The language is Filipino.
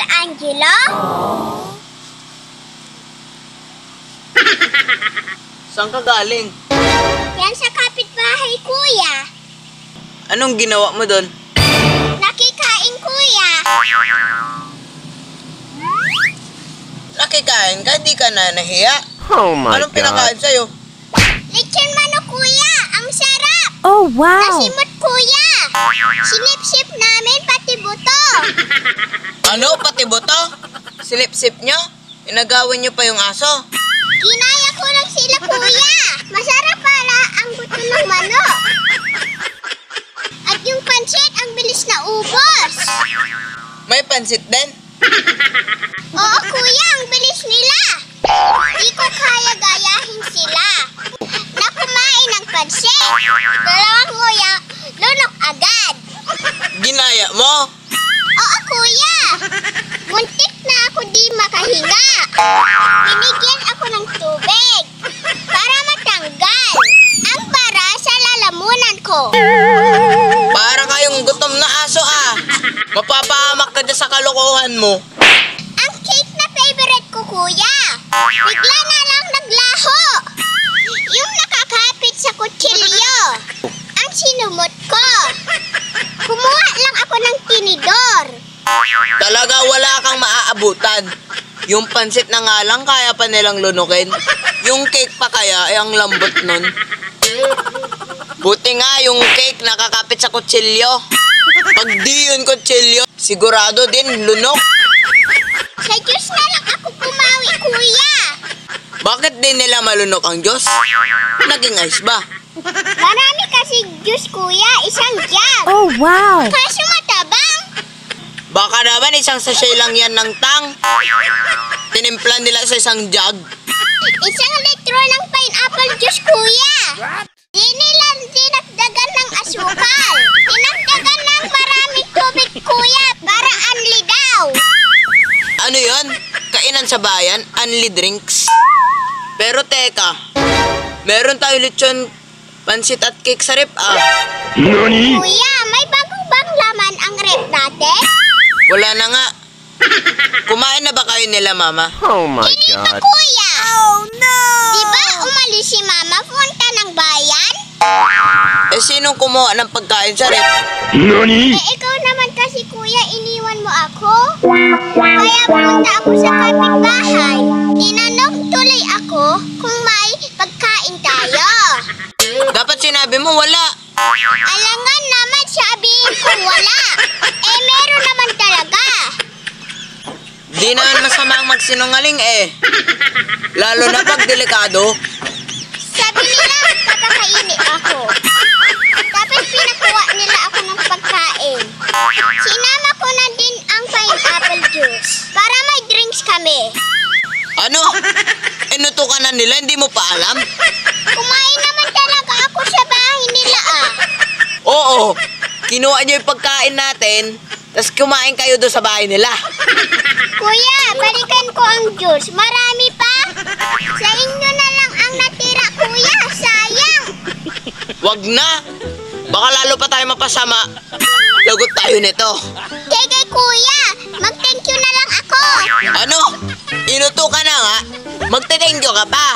Uncle Angelo? Saan ka galing? Yan sa kapitbahay, kuya. Anong ginawa mo doon? Nakikain, kuya. Nakikain ka? Di ka na nahiya? Oh my Anong God. pinakain sa'yo? Lechon manok, kuya. Ang sarap. Oh, wow. Nasimot, kuya. Sinip-sip namin pati buto. Ano? Pati buto? Silip-sip nyo? Inagawin nyo pa yung aso? Kinaya ko lang sila, kuya. Masarap pala ang buto ng manok. At yung pansit, ang bilis na ubos. May pansit din? Oo, kuya, ang bilis nila. Di ko kaya gayahin sila. Na kumain ng pansit. Dalawang kuya, lunok agad. Ginaya mo? Oo, kuya. Muntik na ako di makahinga. Binigyan ako ng tubig para matanggal ang bara sa lalamunan ko. Para kayong gutom na aso ah. Mapapahamak ka dyan sa kalokohan mo. Ang cake na favorite ko, kuya. Bigla na lang naglaho. Yung nakakapit sa kutsilyo. Ang sinumot ko. Kumuha lang ako ng tinidor. Talaga wala kang maaabutan. Yung pansit na nga lang kaya pa nilang lunukin. Yung cake pa kaya ay ang lambot nun. Buti nga yung cake nakakapit sa kutsilyo. Pag di yun kutsilyo, sigurado din lunok. Sa Diyos na lang ako pumawi, kuya. Bakit din nila malunok ang Diyos? Naging ice ba? Marami kasi Diyos, kuya. Isang jug. Oh, wow. Kaso matabang. Baka naman isang sachet lang yan ng tang. Tinimplan nila sa isang jug. Isang litro ng pineapple juice, kuya. Di nila dinagdagan ng asukal. Dinagdagan ng maraming tubig, kuya, para anli daw. Ano yon? Kainan sa bayan? Only drinks? Pero teka, meron tayo lechon, pansit at cake sa rep ah. Nani? Kuya, may bagong bang laman ang rep natin? Wala na nga. Kumain na ba kayo nila mama? Oh my Hindi pa, God. kuya. Oh, no! Di ba umalis si mama punta ng bayan? Eh sinong kumuha ng pagkain sa rep? Nani? Eh, ikaw naman kasi, kuya, iniwan mo ako. Kaya pumunta ako sa kapitbahay. Tinanong tuloy ako kung may pagkain tayo. Dapat sinabi mo wala. Alangan naman sabihin ko wala. Eh, meron naman talaga. Di naman masamang magsinungaling eh. Lalo na pag delikado. Sabi nila, papakainin ako. Tapos pinakuha nila ako ng pagkain. Sinama ko na din ang pineapple juice para may drinks kami. Ano? Inuto ka na nila, hindi mo pa alam? Kumain naman talaga ako sa bahay nila ah. Oo, kinuha niyo yung pagkain natin, tapos kumain kayo doon sa bahay nila. Kuya, balikan ko ang juice. Marami pa. Sa inyo na lang ang natira, kuya. Sayang. Wag na. Baka lalo pa tayo mapasama. Lagot tayo nito. Kay kuya, mag-thank you na lang ako. Ano? Inuto ka na nga? Magte-thank you ka pa.